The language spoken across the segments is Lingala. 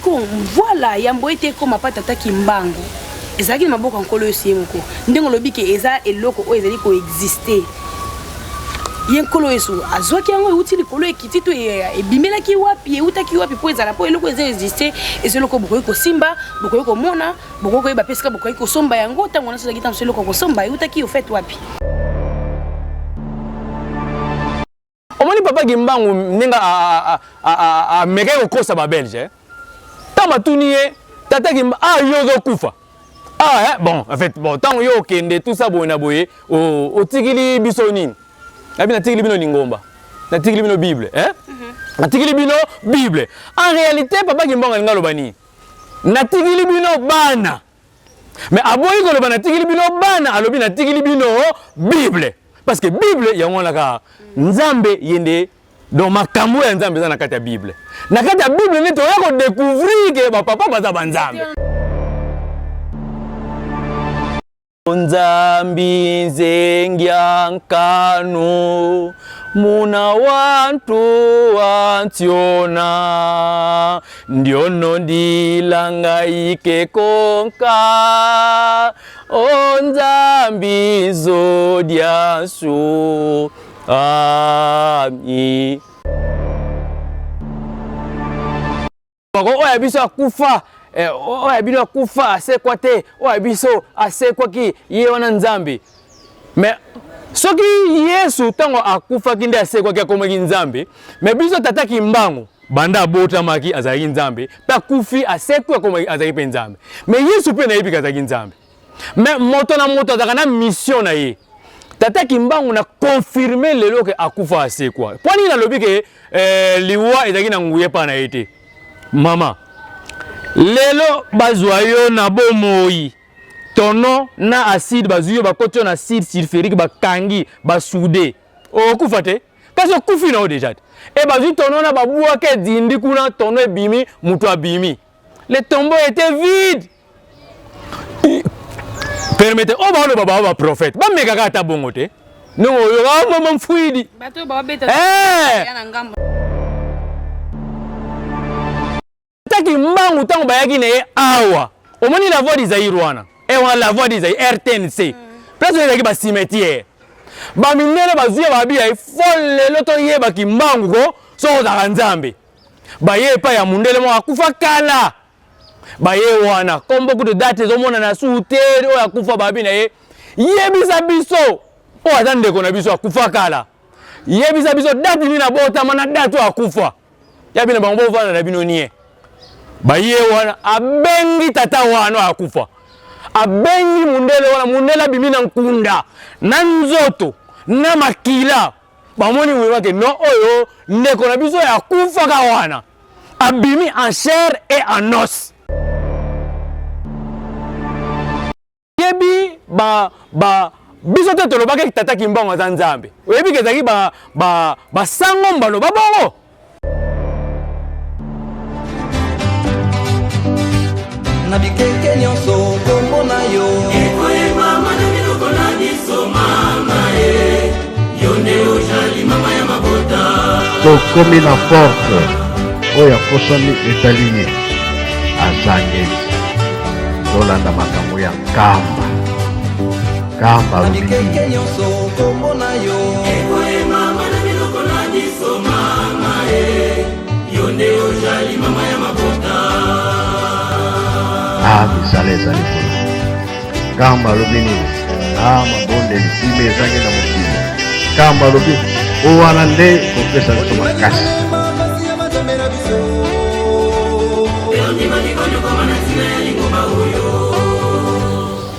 ko voilà yambo ete ko mapata ta kimbangu ezaki maboko nkolo yemoko ndenge lobike eza eloko o ezali ko exister yenkolo yesu azwaki yango utili kolo ekiti to ebimelaki wapi eutaki wapi po ezala po eloko eza exister ezeloko bokoyi ko simba bokoyi ko mona bokoyi ba pesika bokoyi ko somba yango tango na sozaki tan seloko ko somba eutaki ofet wapi. Omoni papa Kimbangu ninga a meke ko kosa ba belge tama tuniye tata Kimba yozo kufa bon en fait bon tant yo kende tout ça boye na boye o tikili biso nini abi na tikili bino lingomba na tikili bino bible na tikili bino bible en réalité papa Kimbangu nga loba ni na tikili bino bana mais aboyi ko loba na tikili bino bana alobi na tikili bino bible parce que bible yango laka nzambe yende donc makambo ya nzambe za na kati ya bible na kati ya bible ni to yako découvrir que ba papa baza banzambe nzambi zengyankano muna wantu wantiona ndiono dilanga ike konka onzambi zodiasu ami oya biso akufa oya bino akufa asekwa te oya biso asekwa ki ye wana nzambe mais soki Yesu tango akufa kinde asekwa ki akomaki nzambe mais biso tata Kimbangu banda abotamaki azalaki nzambe ta kufi asekwa akomaki azalaki pe nzambe mais Yesu pe na yebi azalaki nzambe mais moto na moto azalaka na mission na ye tata Kimbangu na confirmer lelo ke akufa asekwa poni na lobi ke liwa ezalaki na nguye pa na ete mama lelo bazwa yo na bomoi tono na acide bazuyo bakotyo na acide sulfurique bakangi basude okufa te kasi okufi na déjà et bazwi tono na babua ke dindi kuna tono ebimi mutu abimi le tombeau était vide. Permettez o ba lo baba ba prophète ba meka ka ta bongo te no yo mama mfuidi bato ba beta yana ngambo Kimbangu tango bayaki na ye awa omoni la voix d'Isaïe wana ewa la voix d'Isaïe RTNC place ezaki ba cimetière ba minele bazuya babia ifole loto yeba Kimbangu ko so za nzambe ba ye pa ya mundele mo akufa kala ba ye wana kombo kuto date zo mona na sutere o akufa babi na ye yebisa biso o atande ko na biso akufa kala yebisa biso date ni na bota mana date o akufa yabi na bango vana na bino nie baye wana abengi tata wana akufa abengi mundele wana mundela bimina nkunda na nzoto na makila bamoni wake no oyo ndeko na biso ya kufa ka wana abimi en chair et en os yebi biso te tolobaki tata Kimbangu za nzambe oyebi kezaki sango mbalo babongo na bikeke nyonso kombo na yo ekoyeba mana biloko na biso mama yonde ojali mama ya mabota tokomi na porte oyo akosami etaline azangeli tolanda makambo ya nkamba na bikeke nyonso kombo na yo ekoyeba mana biloko na biso mama yonde ojali mama ya mabota misala ezali mpona nkamba alobi nini mabonde lisime ezangi na mokili nkamba alobi owana nde kopesa biso makasi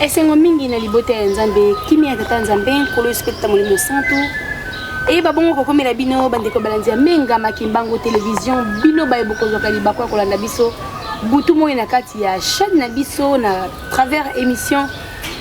esengo mingi na libota ya nzambe kimi ya tata nzambe nkolo espeta molimo santo eyeba bongo kokomela bino bandeko balanzi ya Menga Kimbangu télévision bino bayebokozwaka libako ya kolanda biso butu moi na kati ya chaîne na biso na travers émission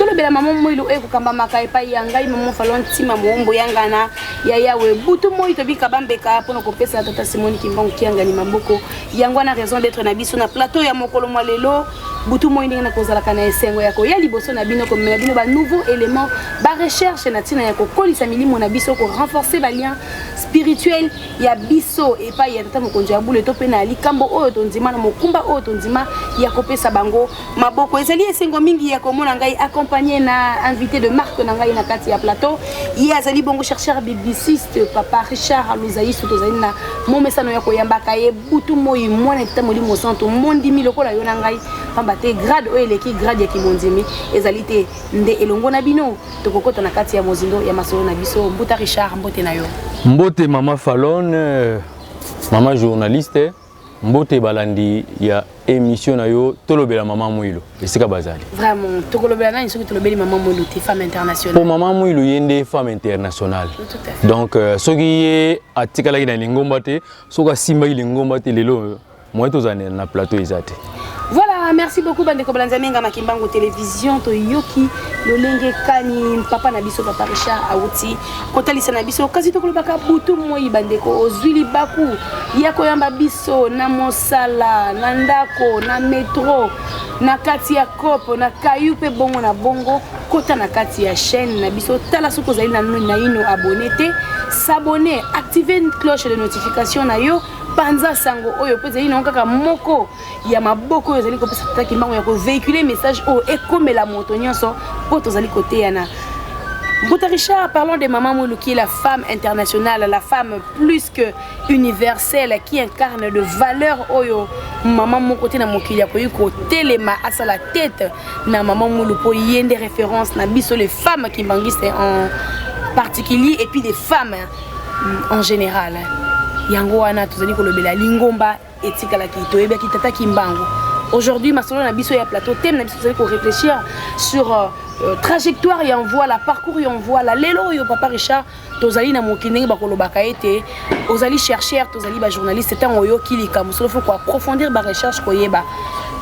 tolobela maman moilo e kokamba maka epai ya ngai maman falon ntima moombo yanga na ya yawe butu moi tobika bambeka mpona kopesa tata Simoni Kimbangu kiangani maboko yango na raison d'être na biso na plateau ya mokolo mwa lelo butu moi ndenge na kozalaka na esengo yako ya liboso na bino komela bino ba nouveau élément ba recherche na tina ya kokolisa milimo na biso ko renforcer ba lien spirituel ya biso epai ya tata mokonzi ya bule to pe na likambo oyo tonzima na mokumba oyo tonzima ya kopesa bango maboko ezali esengo mingi ya komona ngai accompagné na invité de marque na ngai na kati ya plateau ya azali bongo chercheur bibliciste papa Richard Alouzaï tozali na momesano ya koyambaka ye butu moi mwana tata molimo santo mondimi lokola yo na ngai pamba te grade oyo eleki grade ya kimondimi ezali te nde elongo na bino tokokota na kati ya mozindo ya masolo na biso mbuta Richard mbote na yo mbote mama Falon mama journaliste mbote balandi ya émission na yo tolobela mama Mwilo esika bazali vraiment tolobela na soki tolobeli mama Mwilo te femme internationale pour mama Mwilo yende femme internationale donc soki ye atikala ki na lingomba te soka simba ki lingomba te lelo moi tozane na plateau ezate. Voilà, merci beaucoup bandeko Balanzamenga Makimbango télévision to yoki lolenge kani papa na biso papa Richard Awuti kotalisa na biso kasi to kolobaka butu moi bandeko ozwili baku yako yamba biso na mosala na ndako na metro na kati ya kopo na kayu pe bongo na bongo kota na kati ya chaîne na biso tala soko zali na ino abonné te s'abonner activer une cloche de notification na yo panza sango oyo pe zali na kaka moko ya maboko oyo zali ko pesa tata Kimbangu ya ko véhiculer message o ekomela moto nyonso po tozali côté yana Mbouta Richard, parlons de Maman Mwilo qui est la femme internationale, la femme plus que universelle qui incarne de valeurs oyo Maman mon côté na mokili ko yuko telema à la tête na Maman Mwilo pour y des références na biso les femmes qui bangistes en particulier et puis des femmes en général. Yango wana tozali ko lobela lingomba etikala ki toyeba ki tata Kimbangu. Aujourd'hui masolo na biso ya plateau thème na biso tozali ko réfléchir sur trajectoire et envoie la parcours et envoie la lelo yo papa Richard tozali na mokindenge bakolobaka ete ozali chercheur tozali ba journaliste tant oyo kilika musolo faut ko approfondir ba recherche ko yeba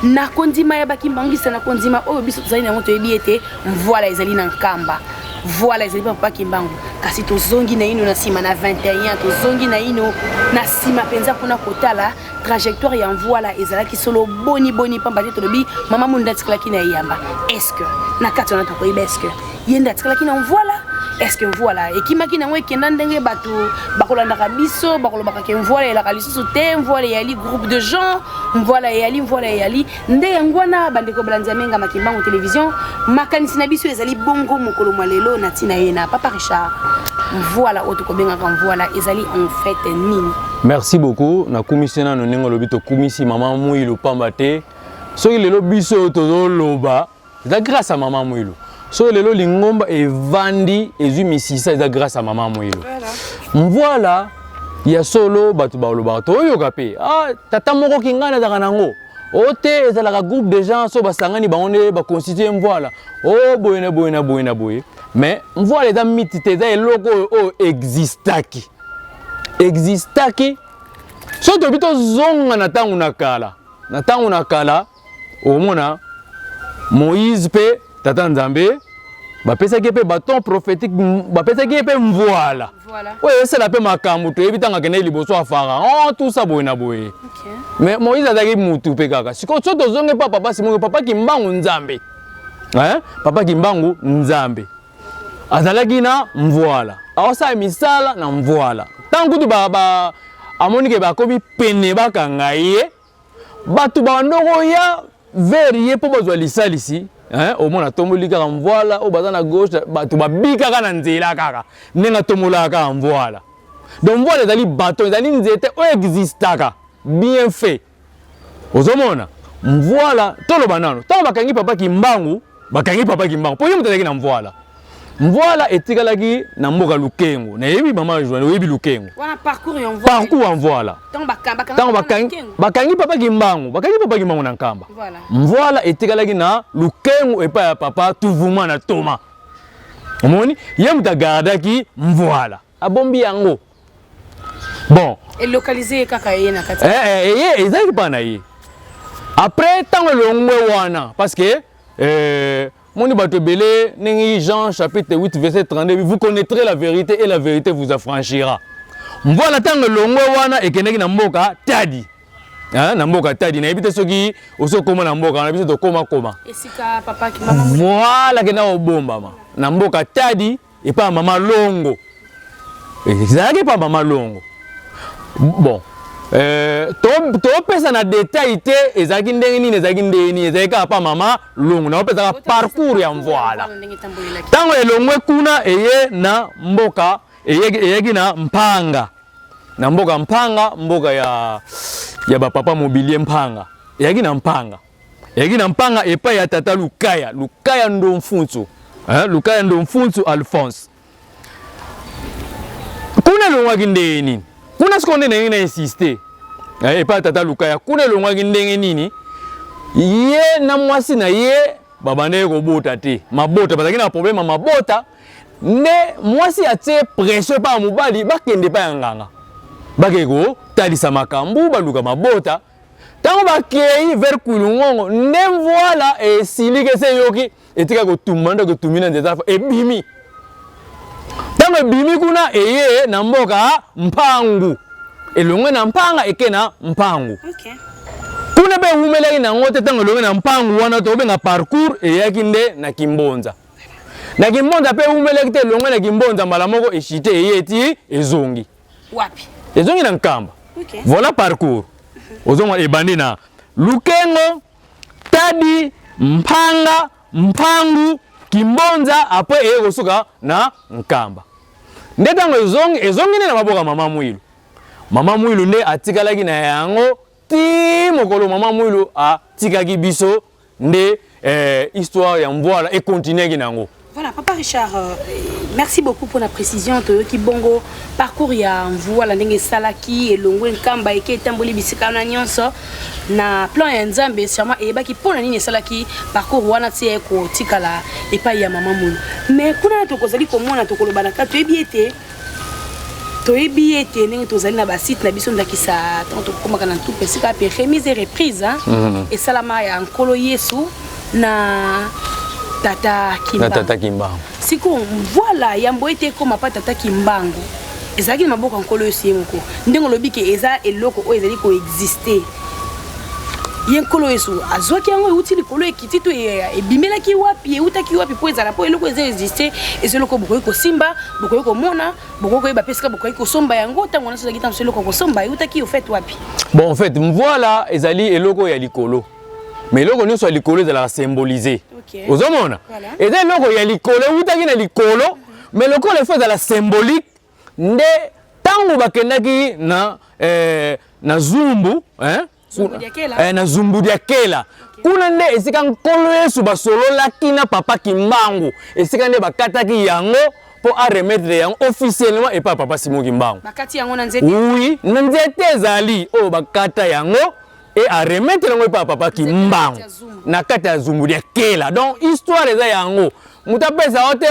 na kondima ya bakimbangi na kondima oyo biso tozali na moto yebi ete voilà ezali na nkamba voilà ezali papa Kimbangu kasi tozongi na ino na sima na 21 tozongi na ino na sima penza kuna kotala trajectoire et envoie la ezalaki solo boni pamba te tolobi mama munda tikala ki na yamba est-ce que na kati on a ko est-ce que yenda tikala ki na voilà est-ce que voilà et kimaki na ngwe kenda ndenge bato bakolanda ka biso bakolobaka ke voilà la kalisusu te voilà yali groupe de gens voilà yali nde ngwana bandeko Balanzamenga Makimbango télévision makanisi na biso ezali bongo mokolo malelo na tina yena papa Richard voilà auto ko benga kan voilà ezali en fait nini. Merci beaucoup na commissiona no nengo lobito kumisi Maman Mwilo pamba te soki lelo biso tozoloba c'est grâce à Maman Mwilo. So lelo lingomba evandi ezumisisa eza grâce à Maman Mwilo. Voilà ya solo batu baloba to yoka pe tata moko kingana zaka nango ote ezalaka groupe de gens so basangani baone ba constituer voilà boye mais voilà eza mitite eza eloko o existaki so to bito zonga na tangu na kala omona Moïse pe tata Nzambe bapesaki pe bâton prophétique bapesaki pe voilà ouais c'est la pe makambu to ebitanga kene liboso a Pharaon tout ça boye mais Moïse azaki mutu pe kaka siko so to zonge papa Simon papa Kimbangu Nzambe papa Kimbangu Nzambe azalaki na voilà aosa misala na voilà tangu tu baba amonike bakobi pene bakanga ye batu bandoko ya verrier po bazwa lisalisi au moins tomboli kaka voilà au baza na gauche batu babika kana nzela kaka nenga tomola kaka voilà donc voilà ezali bâton ezali nzete o existaka bien fait ozomona voilà toloba nano tango bakangi papa Kimbangu po ye mutazaki na voilà etikalaki na mboka Lukengo na yebi mama joine yebi Lukengo wana parcours en voilà tango bakangi papa Kimbangu na nkamba voilà etikalaki na Lukengo epa ya papa Tuvuma na Toma omoni ye mutagardaki voilà abombi yango bon et localisé kaka ye na kati ezaki pa na ye après tango longwe wana parce que Moni Batobele, Jean chapitre 8 verset 32, vous connaîtrez la vérité et la vérité vous affranchira. Voilà tant que l'ongo wana et keneki na mboka tadi. Hein, na mboka tadi na ebite soki oso koma na mboka na biso to koma. Esika papa ki mama. Voilà que na obomba ma. Na mboka tadi et pas maman longo. Et ça pas maman longo. Bon. To pesa na détail te ezaki ndenge nini ezaki ndenge nini ezaki pa mama longo na pesa parcours ya mvoala. Tango elongwe kuna eye na mboka eyeki na mpanga. Na mboka mpanga, mboka ya bapapa mobilier mpanga. Eyeki na mpanga. Eyeki na mpanga epa ya tata Lukaya. Lukaya ndo mfunzu. Lukaya ndo mfunzu Alphonse. Kuna longwaki ndenge nini? Kuna sikonde ndenge na insister. Epa tata Lukaya. Kuna longwaki ndenge nini? Ye na mwasi na ye babane kobota te. Mabota bazaki na problème mabota. Ne mwasi atie pression pa mobali bakende pa nganga. Bakeko talisa makambu baluka mabota. Tango bakei vers kulungongo ndem voilà et silike se yoki etika ko tumanda ko tumina nzeza ebimi. Tango bimi kuna eye na mboka mpangu. Elongwe na mpanga eke na mpangu. Okay. Kuna be umeleki na ngote tango elongwe na mpangu wana to be na parcours eyaki nde na Kimbonza. Na Kimbonza pe umeleki te elongwe na Kimbonza mbala moko eshite eyeti ezongi. Wapi? Ezongi na Nkamba. Okay. Voilà parcours. Ozongo ebandi na Lukengo, Tadi, Mpanga, Mpangu, Kimbonza après eyosuka na Nkamba. Ndetango ezongi na maboka mama Mwilu. Mama Mwilu nde atikalaki na yango ti mokolo mama Mwilu atikaki biso nde histoire ya mvoala et continue nango. Voilà, Papa Richard, merci beaucoup pour la précision. Qui bongo parcours ya mvoala ndenge salaki elongwe Nkamba eke tamboli bisika na nyonso na plan ya Nzambe sûrement ebaki pona nini salaki parcours wana tie ko tikala epai ya mama Mwilu. Mais kuna to kozali komona to kolobana ka to ebiete ndenge tozali na basite na biso ndakisa tanto komaka na tout pesika pe remise et reprise et salama ya nkolo Yesu na Tata Kimbangu. Tata Kimbangu. Siko voilà yambo ete ko mapa Tata Kimbangu. Ezaki na maboko nkolo Yesu yemoko. Ndenge lobi ke eza eloko o ezali ko exister. Yen nkolo Yesu azwaki yango euti likolo ekiti to ebimelaki wapi eutaki wapi po ezala po eloko eza exister ezeloko bokoyi ko simba bokoyi ko mona bokoyi ba pesika bokoyi ko somba yango tango na sozaki tango eloko ko somba eutaki au fait wapi. Bon en fait voilà ezali eloko ya likolo. Mais eloko nyonso ya likolo ezala symboliser. Ozomona? Eza eloko ya likolo eutaki na likolo mais eloko le fait ezala symbolique nde tango bakendaki na Zumbu, na Zumbu dia Kela. Kuna nde esika nkolo Yesu basololaki na papa Kimbangu. Esika nde bakataki yango pour remettre yango officiellement et pas papa Simon Kimbangu. Bakati yango na nzete. Oui, na nzete ezali o bakata yango et à remettre yango et pas papa Kimbangu. Na kati ya Zumbu dia Kela. Donc histoire eza yango. Mutapesa ote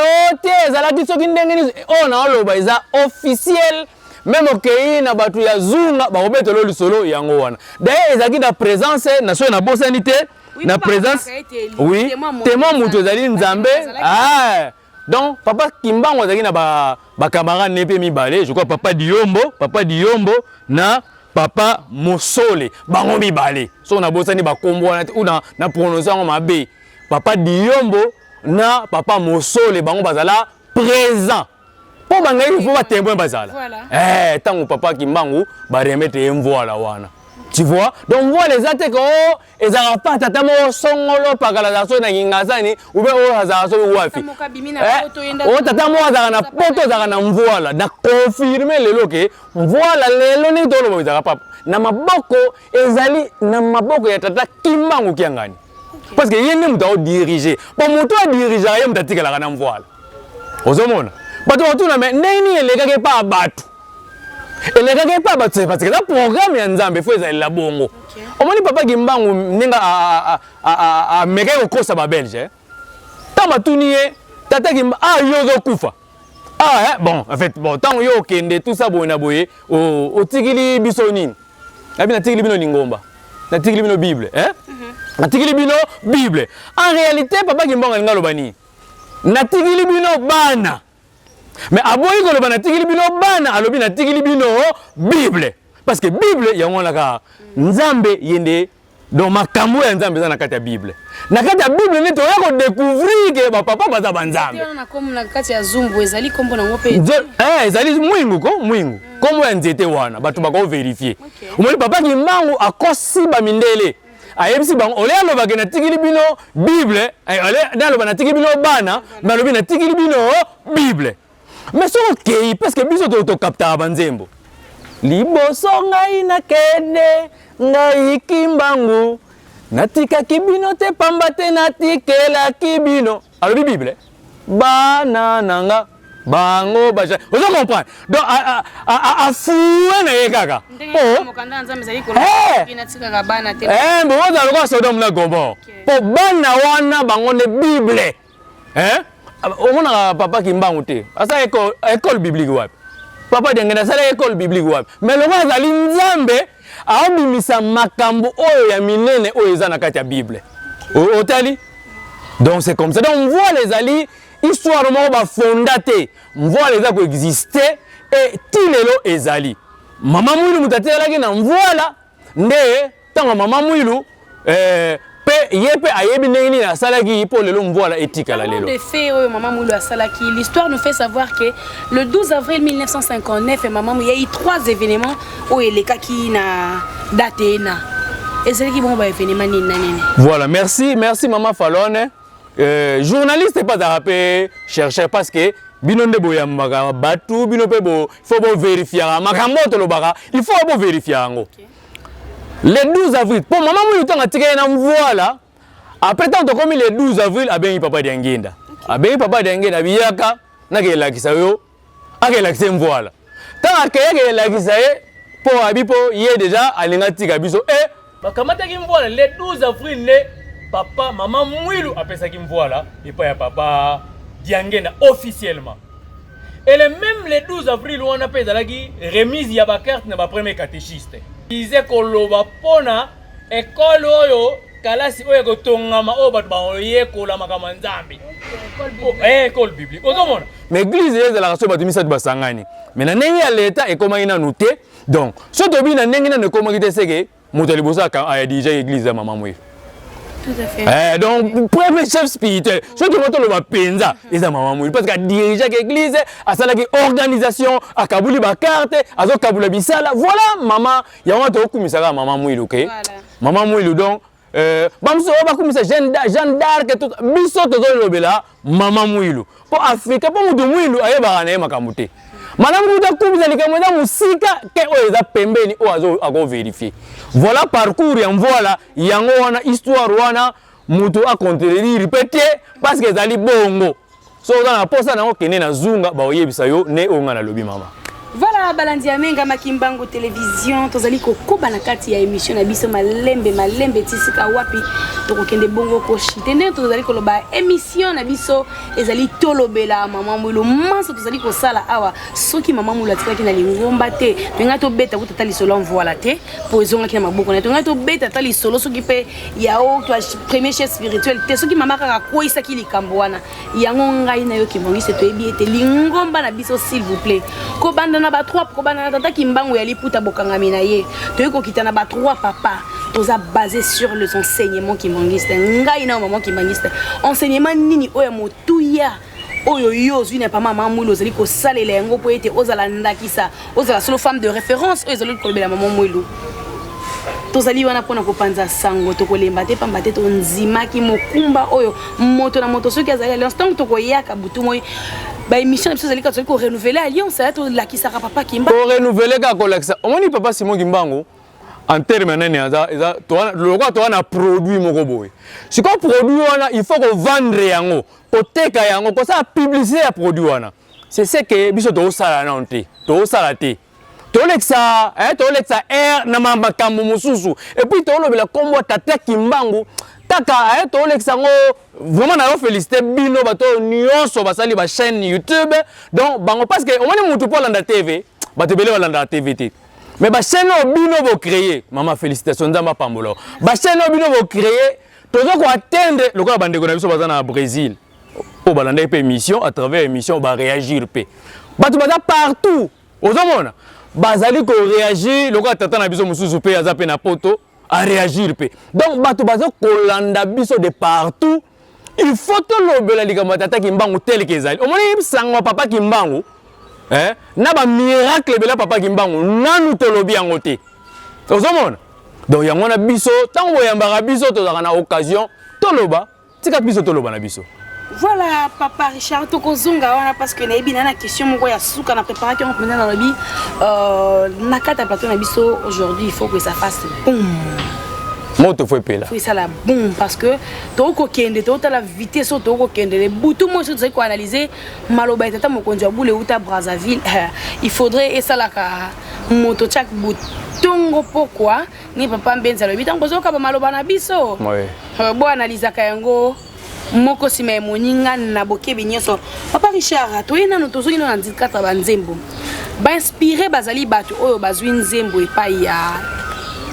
ezalaki soki ndenge ni na oloba eza officiel. Même au Kenya na batu ya zunga ba obete lo lisolo yango wana. D'ailleurs ezaki na présence na so na bosanité na présence. Oui, témoin mutu ezali Nzambe. Donc papa Kimbangu ezaki na ba camarade nepe mibale, je crois papa Diombo na papa Mosole bango mibale. So na bosani ba kombo ou na prononcer mabe. Papa Diombo na papa Mosole bango bazala présent. Pour bangayi il faut pas témoin bazala. Tango papa Kimbangu ba remettre mvoala wana. Tu vois? Donc voilà les attaques ezala pas tata mo songolo pakala za so na ngingazani ube azala so wafi. Tata mo azala na poto azala na mvoala na confirmer lelo ke mvoala lelo ni tolo bo ezala papa. Na maboko ezali na maboko ya tata Kimbangu kiangani. Parce que yende muta diriger. Pour muto diriger ye mutatika la na mvoala. Ozomona? Bato batuna me neni elekake pa batu. Elekake pa batu parce que la programme ya Nzambe faut ezali la bongo. Omoni papa Kimbangu ninga a meke ko kosa ba belge. Tama tuniye tata Kimbangu yozo kufa. Bon en fait bon tant yo kende tout ça boina boye o tikili biso nini. Na bina tikili bino lingomba. Na tikili bino Bible, natikili bino Bible. En réalité papa Kimbangu alinga lobani natikili bino bana, mais aboyi ko lobana natikili bino bana alobi natikili bino Bible, parce que Bible yango naka nzambe yende donc makambo ya nzambe za na kati ya Bible. Na kati ya Bible ni to ya ko découvrir que ba papa baza banzambe. Na comme na kati ya zumbu ezali kombo na ngope. Ezali mwingu ko mwingu. Comme ya nzete wana batu bako vérifier. Omoni papa Kimbangu akosi ba mindele. Ayebisi bango ole aloba ke natikili bino Bible, ole aloba natikili bino bana, mais alobi natikili bino Bible. Mais so okay parce que biso to capta banzembo. Liboso ngai na kende ngai Kimbangu natika kibino te pamba te natikela kibino. Alobi Bible. Bana nanga bango baja. Vous comprenez? Donc a foué na yekaka. Oh. Mokanda nzambe zali ko natika ka bana te. Bo za lokwa Sodom na Gomorrhe. Po bana wana bango ne Bible. Omona papa Kimbangu te. Asa école biblique wapi? Papa dengena sala école biblique wapi? Mais lokwa zali nzambe aobimisa makambo oyo ya minene oyo eza na kati ya Bible. Otali? Donc c'est comme ça. Donc on voit les alliés histoire moko ba fondaté, on voit les ko exister et tilelo ezali. Mama Mwilu mutatelaki na voilà nde tanga mama Mwilu pe yepe ayebi nini na salaki pour lelo mvoila éthique la lelo. De fait Maman Mwilu a salaki, l'histoire nous fait savoir que le 12 avril 1959 Maman Mwilu, il y a eu 3 événements où il est qui na daté na. Et c'est qui bon ba événement nini. Voilà, merci maman Falone. Journaliste pas d'arrapé chercher parce que bino nde boyambaka batu bino pe bo faut bo vérifier makambo to lobaka il faut bo vérifier ngo. Le 12 avril pour maman Mwilu tanga tika na voilà après tant comme le 12 avril abengi papa Diangenda abengi papa Diangenda biyaka na ke lakisa yo ake lakise voilà tanga ke lakisa ye po abipo ye déjà alinga tika biso bakamata ki voilà le 12 avril ne papa maman Mwilu apesa ki voilà et pas ya papa Diangenda officiellement. Et le même le 12 avril on appelle zalaki remise ya ba carte na ba premier catéchiste. Disait ko loba pona école oyo kalasi oyo ko tongama o bat ba oye ko la makama nzambe. École biblique. Otomona. Mais église de la raso batumisa ba sangani. Mais na ndenge ya l'état et comment ina noté. Donc, so to bi na ndenge na ne comment ki teseke motali bosa ka a déjà église ya maman Mwilu. Tout à fait. Donc, premier chef spirituel, ceux qui vont te le penza, ils ont maman Mwilu parce qu'à diriger l'église, à ça la organisation, à Kabouli ba carte, à zo Kaboula bisala. Voilà, maman, il y a un autre coup misara maman Mwilu, ok? Maman Mwilu donc, bamso ba kumisa Jeanne d'Arc tout, biso to zo lobela maman Mwilu. Pour Afrique, pour mudu Mwilu ayeba na makamute. Madame Mwilu kumisa likamwenda musika ke oza pembeni o azo ago vérifier. Voilà parcours et voilà yango wana histoire wana mutu a contredire répéter parce que zali bongo so na posa na okene na zunga ba oyebisa yo ne onga na lobi mama. Voilà balandi amenga Makimbangu télévision tozali kokoba na kati ya émission na biso malembe tisika wapi tokokende bongo ko shitene tozali koloba émission na biso ezali tolobela maman Mwilu manso tozali ko sala awa soki maman Mwilu atikaki na lingomba te tenga to beta ko tata lisolo voilà te po ezonga ki na maboko na tenga to beta tata lisolo soki pe ya o to premier chef spirituel te soki mama kaka ko isaki likambo wana yango ngai na yo kibongi se to ebi ete lingomba na biso s'il vous plaît ko banda na ba 3 ko bana na tata Kimbangu ya liputa bokangami na ye toyiko kitana ba 3 papa toza basé sur les enseignements kimbangiste ngai na maman kimbangiste enseignement nini oya motuya oyo yo zwi na pa maman Mwilu ozali ko salela yango po ete ozala ndakisa ozala solo femme de référence oyo ezali ko bela maman Mwilu tozali wana pona ko panza sango to kolemba te pamba te to nzimaki mokumba oyo moto na moto soki azali alliance tant to koyaka butu moyi ba émission biso zali ka to ko renouveler alliance ya to lakisa papa Kimbangu ko renouveler ka ko lakisa omoni papa Simon Kimbangu en terme nene eza to lokwa to wana produit moko boye siko produit wana il faut ko vendre yango ko teka yango ko sa publicité ya produit wana c'est ce que biso to sala na onte to sala te Tolexa na makambo mususu et puis tolobela kombo tata Kimbangu taka tolexa ngo vraiment na féliciter bino bato nyonso basali ba chaîne YouTube donc bango parce que on est mutu pour landa TV bato bele balanda TV te mais ba chaîne bino bo créer maman félicitations nzamba pambolo ba chaîne bino bo créer tozo ko atteindre lokola bandeko na biso baza na Brésil o balanda pe émission à travers émission ba réagir pe bato baza partout ozomona bazali ko réagir lokola tata na biso mususu pe aza pe na poto à réagir pe donc bato baza kolanda biso de partout il faut to lobela likambo tata Kimbangu tel kezali omoni sango papa Kimbangu na ba miracle bela papa Kimbangu nanu to lobi yango te ozomona donc yango na biso tango yambaka biso tozaka na occasion toloba tika biso toloba na biso. Voilà papa Richard tokozonga wana parce que nayebi na question moko ya suka na préparation on dans la vie na kata plateau na biso aujourd'hui il faut que ça fasse boum. Moto faut pela. Oui ça la boum parce que toko kende to la vitesse toko kende les boutons moi je dois analyser maloba etata mokonzi ya boule uta Brazzaville il faudrait et ça la ka moto chak boutongo pourquoi ni papa mbenza le bitango zoka ba maloba na biso. Oui. Bo analyser ka yango moko sima moninga na bokebi nyoso papa Richard toyena no tozoki na ndikata banzembo ba inspirer bazali bato oyo bazwi nzembo epai ya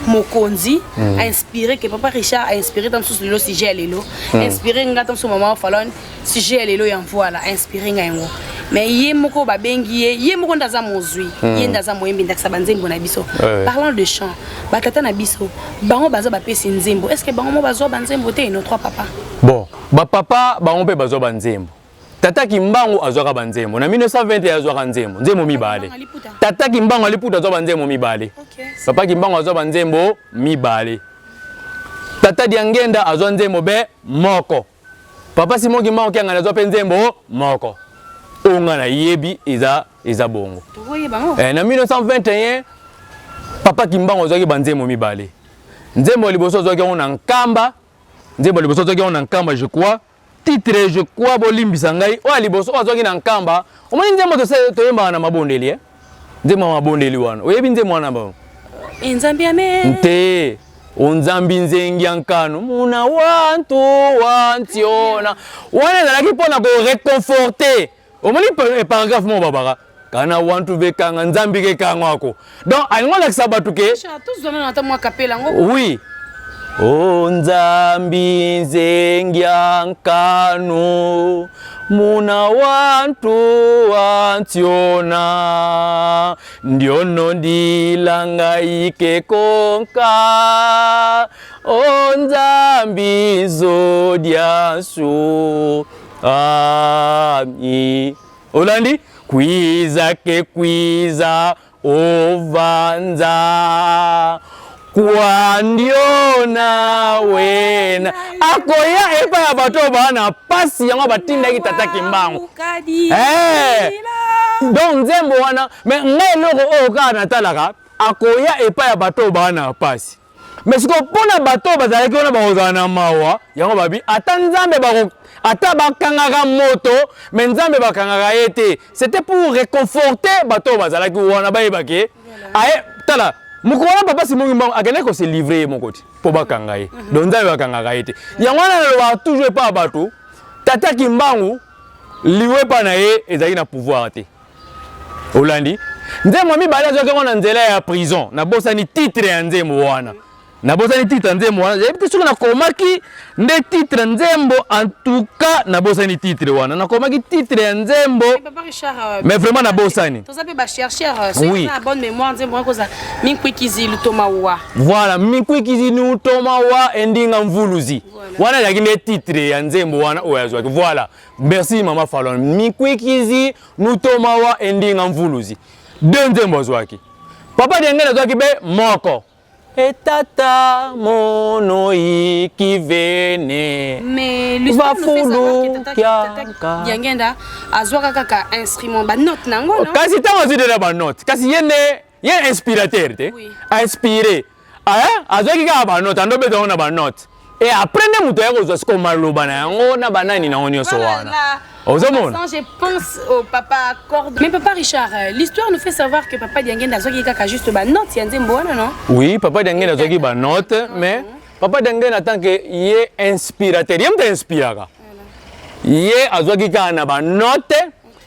mokonzi a inspiré que papa Richard a inspiré dans sous le sujet lelo inspiré ngata so maman falon sujet lelo ya voilà inspiré ngayengo mais yé moko ba bengi yé moko ndaza mozwi yé ndaza moyembi ndakisa banzembo na biso parlant de chant batata na biso bango bazo ba pesi nzembo est-ce que bango mo bazo banzembo te no trois papa bon ba papa bango pe bazo banzembo tata Kimbangu azwaka banzembo na 1920 azwaka nzembo nzembo mibale tata Kimbangu aliputa azwa banzembo mibale papa Kimbangu azwa banzembo mibale tata Diangenda azwa nzembo be moko papa Simon Kimbangu kianga azwa pe nzembo moko onga na yebi eza bongo na 1921 papa Kimbangu azwaki banzembo mibale nzembo liboso azwaki na nkamba nzembo liboso azwaki na nkamba je crois titre je crois bolimbisa ngai o liboso azwaki na nkamba omoni nzembo toyembaka na mabondeli nzembo mabondeli wana oyebi nzembo wana ba nzambi ame nte onzambi nzengi nkano muna wantu wantiona wana ezalaki mpona ko réconforter omoni paragraphe mo babaka kana wantu vekanga nzambi kekanga ako donc alingo lakisa bato ke oui o nzambi nzengi nkano muna wantu wantiona ndiono ndilanga ike konka o nzambi zodiasu ami olandi kwiza ke kwiza ovanza kwa ndiona wena akoya epa ya bato bana pasi yango batindaki tata Kimbangu donc nzembo wana mais ngai loko oyo kaka natalaka akoya epa ya bato bana pasi mais siko mpona bato bazalaki wana bakozala na mawa yango babi ata nzambe ata bakangaka moto mais nzambe bakangaka ye te c'était pour réconforter bato bazalaki wana bayebake aye tala mukona papa Simon Kimbangu akende ko se livrer mon côté pour bakanga ye donc nzambe bakangaka ye te yango wana na toujours pas bato tata Kimbangu liwe pa na ye ezali na pouvoir te olandi nzembo mibale azwaki na nzela ya prison na bosani titre ya nzembo wana na bosani titre nzembo wana yebi soki nakomaki nde titre nzembo en tout cas na bosani titre wana nakomaki titre ya nzembo mais vraiment na bosani tozape ba chercheur c'est la bonne mémoire nzembo koza minkwikizi lutomawa voilà minkwikizi lutomawa endinga mvuluzi wana yaki nde titre ya nzembo wana oyo azwaki voilà merci mama Falon minkwikizi lutomawa endinga mvuluzi deux nzembo azwaki papa Diangenda azwaki be moko etata mono ikivene mais l'histoire nous fait savoir que tata Diangenda azwaka kaka instrument ba note nango non kasi tango azwi de ba note kasi yene inspirateur te inspiré azwaki kaka ba note andobeta na ba note et après nde muto ya kozwa siko maloba na yango na banani nango nyonso wana. Je pense au papa Corde. Mais papa Richard, l'histoire nous fait savoir que papa Diangenda azwaki kaka juste ba note ya nzembo wana non? Oui, papa Diangenda azwaki ba note mais papa Diangenda tant que ye inspirateur, yem te inspiraka. Ye azwaki kaka na ba note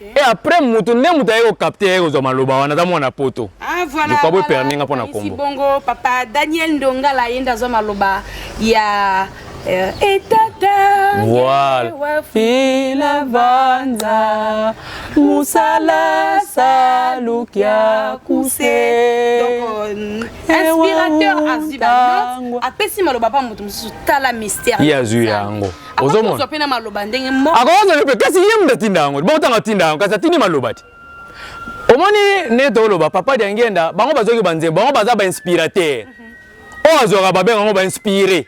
et après mutu ne mutu ayo capter ko maloba wana ta mwana poto. Ah voilà. Je crois permis nga pona kombo. Bongo papa Daniel Ndonga la yenda zo maloba ya Et tata Voilà. Fila vanza musala salukia kuse. Donc inspirateur aziba donc apesi maloba pa mutu mususu tala mystère ya zuyango ozomo opena maloba ndenge mo akoza le kasi yemda tindango botanga tindango kasi tini maloba ti omoni ne doloba papa diangenda bango bazoki banzembo bango baza ba inspirateur o azoka babenga ngo ba inspirer.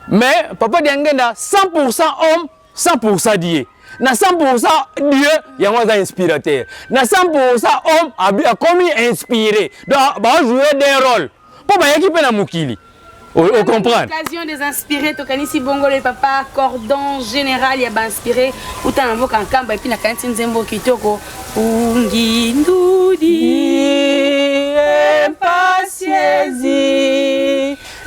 Mais papa Diangenda 100% homme, 100% Dieu. Na 100% Dieu, il y a un inspirateur. Na 100% homme a commis inspiré. Donc, va jouer des rôles. Pour équiper la Moukili. Vous comprenez? L'occasion des inspirés, Tokanisi Bongo, le papa, cordon général, il y a inspiré. Ou t'as un mot quand Kamba et puis la cantine Zembo Kitoko. Ungi Ndoudi, impatiesi.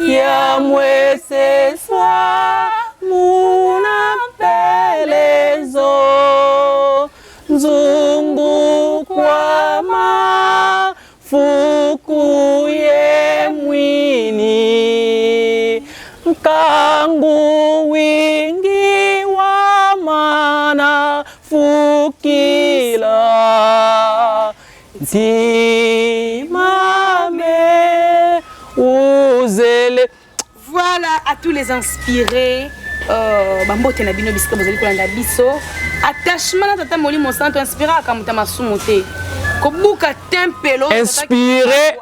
Yamwe ce soir, mon appel zo Nzungu kwama fukuye mwini Kangu wingi wa mana fukila Ntimame uzele. Voilà à tous les inspirés. Bambote na bino bisika bozali kolanda biso. Attachement na tata moli mon santo inspiré akamuta masumu te. Kobuka tempelo inspiré.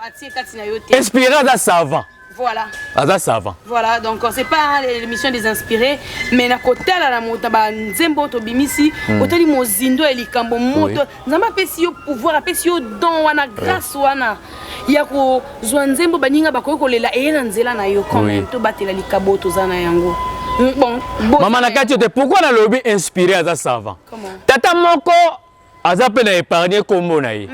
Inspiré à savant. Voilà. À savant. Voilà, donc c'est pas l'émission des inspirés, mais na kotala la mota ba nzembo to bimisi, otali mozindo elikambo moto. Nzamba pesi yo pouvoir, apesi yo don wana grâce wana. Ya ko zwa nzembo baninga bakoki kolela eyena nzela na yo quand même to batela likabo to zana yango. Bon, maman na kati te pourquoi na lobby inspiré à savant? Comment? Tata moko azape na épargner kombo na ye.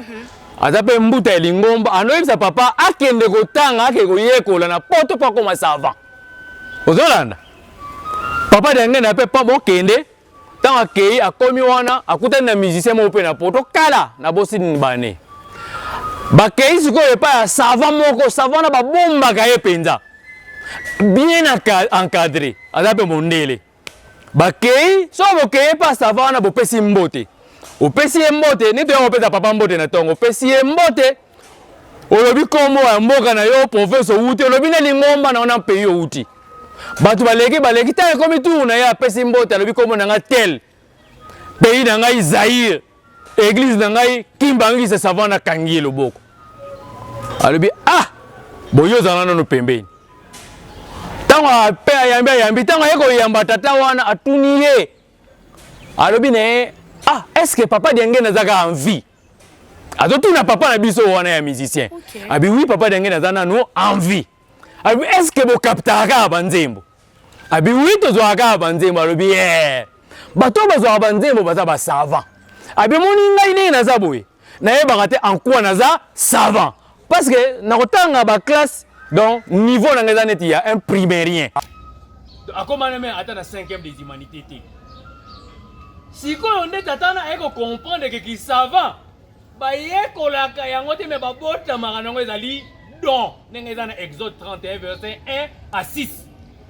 Azape mbuta elingomba anoyebisa papa akende kotanga ake koyekola na poto pa koma savant. Ozolanda. Papa denge na pe pa bokende tanga kei akomi wana akutana na musicien mo pe na poto kala na bosi bane. Bakei sikoyo pa ya savant moko savant na babomba ka ye penza. Bien encadré, azape mondele. Bakei so bokei pa savant na bopesi mbote. Opesi mbote ni to opesa papa mbote na tongo. Opesi mbote olobi kombo ya mboka na yo professeur uti olobi na lingomba na ona pays uti. Batu baleki ta komi tour na ya opesi mbote olobi kombo na nga tel. Pays na ngai Zaïre. Église na ngai Kimbangi se savant na kangi loboko. Alobi ah boyo zana no pembeni. Tango pe yambi tango yeko yamba tata wana atuniye. Alobi ne ah est-ce que papa Dienge nazaka envie? Azotu na papa na biso wana ya musicien. Abi oui papa Dienge nazana no envie. Abi est-ce que bo kaptaka banzembo? Abi oui tozwaka banzembo alobi eh. Bato bazwa banzembo baza ba savant. Abi moni ngai ne naza boye. Na yeba te en quoi naza savant. Parce que na kotanga ba classe donc niveau na ngeza neti ya un primérien. Akoma na me ata na 5e des humanités. Si on est atteint à comprendre que qui savant, bah yekolaka yango te me babota maranongo ezali don n'engeza na Exode 31 verset 1 à 6.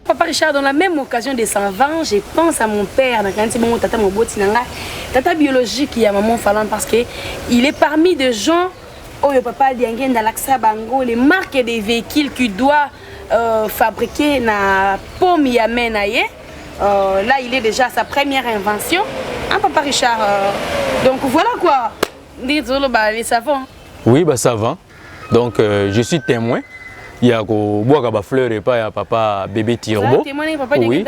Papa Richard, dans la même occasion des 120 ans, je pense à mon père, tata moboti nanga, tata biologique qui a maman Falan parce que il est parmi des gens où le papa Diangen dans l'Axa Bango, les marques des véhicules qu'il doit fabriquer na pomme yamenaye. Là, il est déjà à sa première invention. Hein, papa Richard? Donc voilà quoi. Les savants. Oui, bah savant. Donc je suis témoin. Il y a boire ba fleur et pas papa bébé Tirbo. Oui.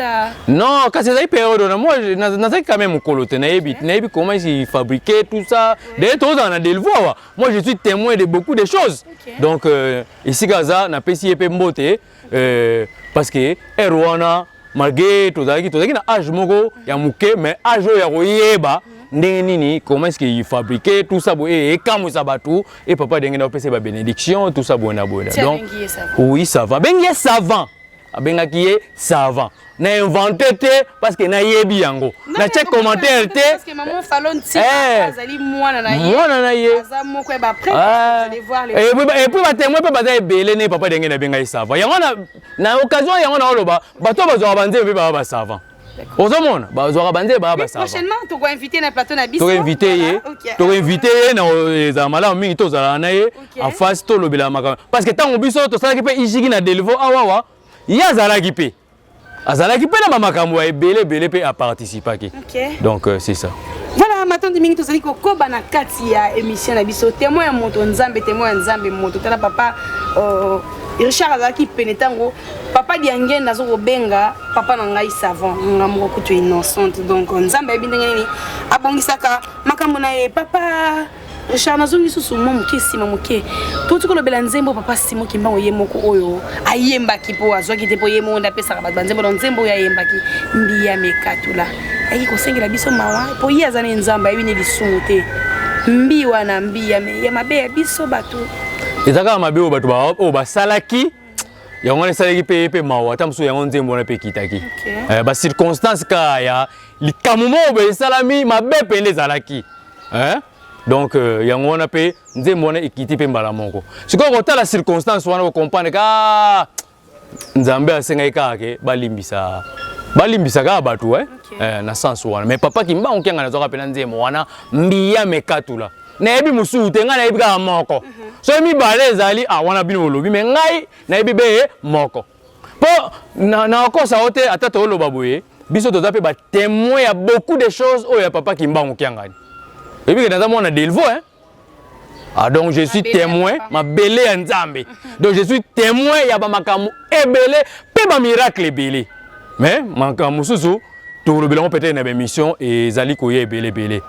Non, quand c'est ça période moi je quand même coloté naebi comment il fabriquait tout ça. Des choses on a des voix. Moi je suis témoin de beaucoup de choses. Donc ici Gaza na pesi epé mbote parce que Erwana malgré tout ça qui na âge moko ya muke mais âge ya koyeba nini comment est-ce qu'il fabriquait tout ça et comme ça batou et papa dengue na pese ba bénédiction tout ça bona. Donc oui savant bengi savant abengaki ye savant. Na inventé parce que na yebi yango. Na check commentaire parce que maman Fallon ti azali mwana na ye. Mwana na ye. Aza moko ba après vous allez voir les. Et puis ba témoin pe baza ebele ne papa denge na benga savant. Yango na occasion yango na oloba bato bazwa banze pe ba savant. Ozomona bazwa banze ba savant. Prochainement tu vas inviter na plateau na biso. Tu vas inviter ye. Tu vas inviter ye na za mala mingi to za na ye en face to lobela makama. Parce que tant biso to sala ki pe ijigi na delivo awawa ya zala ki pe. Azalaki pe na makambo ya belé pe a participer ki. Donc c'est ça. Voilà, maintenant de minutes tozali ko koba na kati ya émission na biso témoin ya moto nzambe moto tala papa Richard azalaki penetango papa diange nazo ko benga papa na ngai savant ngamo ko tu innocente donc nzambe ebindenge nini abongisaka makambo na ye papa Richard nazongi susu momuke sima moke tuti ko lobela nzembo papa simo kimbango ye moko oyo ayembaki po azwaki te po ye monda pesa ka banzembo don nzembo ya yembaki mbiya mekatula ayi ko sengela biso mawa po ye azana nzamba yini lisumu te mbiwa na mbiya me ya mabe ya biso batu ezaka mabe o batu ba basalaki yango ne salaki pe mawa tamso yango nzembo na pe kitaki ba circonstance ka ya likamumo be salami mabe pende zalaki donc yango wana pe nzembo na ekiti pe mbala moko siko ko tala circonstance wana ko comprendre ka nzambe asenga ikake balimbisa ka batu na sens wana mais papa kimba onkenga na zoka pe na nzembo wana mbiya mekatula na yebi musu te nga na yebi ka moko so mi bale ezali wana bino olobi mais ngai na yebi be moko po na kosa ote atata oloba boye biso toza pe ba témoin ya beaucoup de choses o ya papa kimba onkenga. Et puis dans mon delvo donc je suis témoin ma belé nzambe. Donc je suis témoin ya ba makamu ebele pe ba miracle belé. Mais makamu susu to le belon peut-être na mission et zali ko ye belé.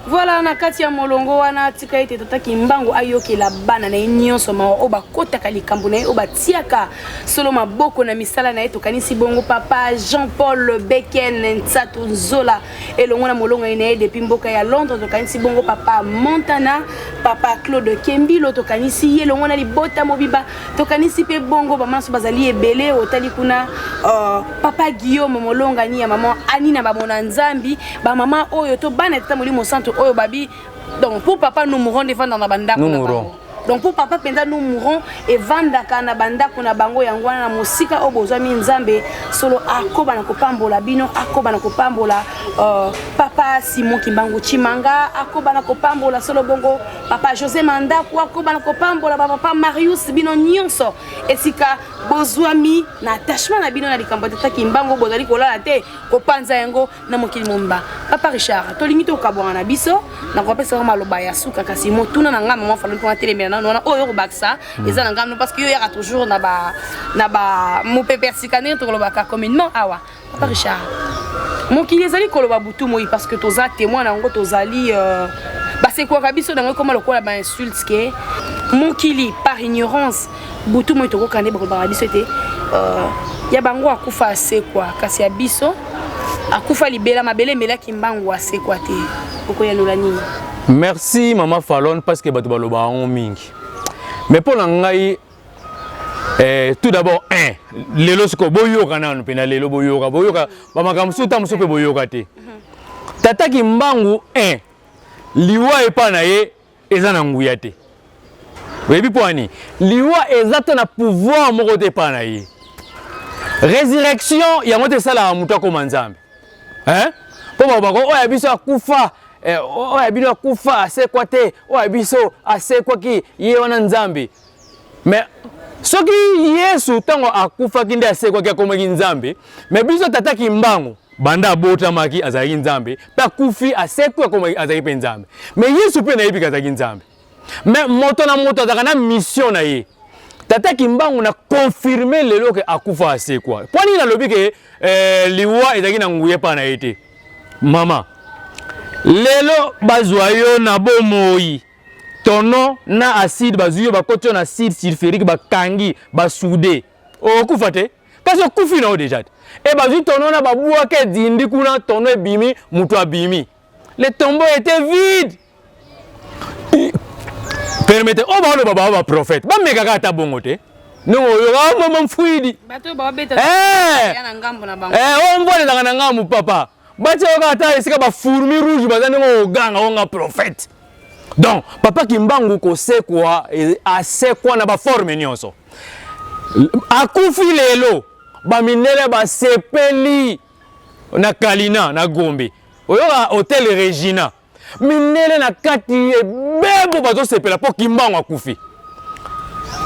Voilà na kati ya molongo wana tika ete totaki mbango ayokela bana na nyonso ma oba kota kalikambo na oba tiaka solo maboko na misala na eto kanisi bongo papa Jean-Paul Beken Ntsatu Zola elongo na molongo ene depuis mboka ya Londres to kanisi bongo papa Montana papa Claude Kembilo to kanisi elongo na libota mobiba to kanisi pe bongo ba manso bazali ebele otali kuna papa Guillaume molonga ni ya maman Anina ba mona nzambi ba mama oyo to bana tata molimo santo oyo babi donc pour papa nous mourons devant dans la banda nous mourons donc pour papa penda nous mourons et vandaka na banda kuna bango yangwana na musika obozwa mi nzambe solo akoba na kopambola bino akoba na kopambola papa Simon Kimbangu Chimanga akoba na kopambola solo bongo papa José Manda akoba na kopambola papa Marius bino nyonso esika bozwami na attachement na bino na likambo tata Kimbangu bozali kolala te kopanza yango na mokili momba papa Richard to limite okabwana na biso na kopesa maloba ya suka kasi motuna na ngama mo falon pour telemena na oyo baksa eza ngam parce que yo ya toujours na ba mo pepersikane to kolobaka communément awa papa Richard mokili ezali koloba butu moi parce que toza témoin na ngo tozali c'est quoi kabiso na ngo comme lokola ba insulte ke mokili par ignorance butu moi to ko kande ba biso te ya bango akufa c'est quoi kasi ya biso akufa libela mabele mela kimbangu c'est quoi te poko ya nolani. Merci maman Fallon parce que bato baloba on mingi. Mais pour ngai tout d'abord lelo siko boyoka nanu pena lelo boyoka ba makamsu tamsu pe boyoka te. Tata Kimbangu liwa epa na ye eza na nguya te. Webi poani liwa eza na pouvoir moko te pa na ye. Résurrection ya mote sala muta ko manzambe. Po babako oya biso akufa oya bino akufa ase kwa te oya biso ase kwa ki ye wana nzambe. Mais soki Yesu tango akufa kinde ase kwa ki akomaki nzambe mais biso tata Kimbangu banda bota maki azali nzambe pa kufi ase kwa akomaki azali pe nzambe. Mais Yesu pe na yebi kazaki nzambe. Mais moto na moto azaka na mission na ye. Tata Kimbangu na confirmer lelo ke akufa ase kwa. Poni na lobi ke liwa ezaki na nguye pa na ete. Mama lelo bazwayo na bomoi tono na acide bazuyo bakotyo na acide sulfurique bakangi basude okufa te kasi okufi na déjà et bazu tono na babua ke dindi kuna tono ebimi mutu abimi le tombeau était vide. Permettez o ba le baba ba prophète ba meka ka ta bongo te Non, yo mama mfuidi. Bato ba beta. Ya na ngambo na bango. On voit les dans ngambo papa. Batia okata esika ba fourmi rouge bazani ngo ganga nga prophète. Donc papa Kimbangu ko sekwa asekwa na ba forme nyonso. Akufi lelo ba minele ba sepeli na Kalina na Gombe. Oyoka hôtel Regina. Minele na kati bebo bazo sepela po Kimbangu akufi.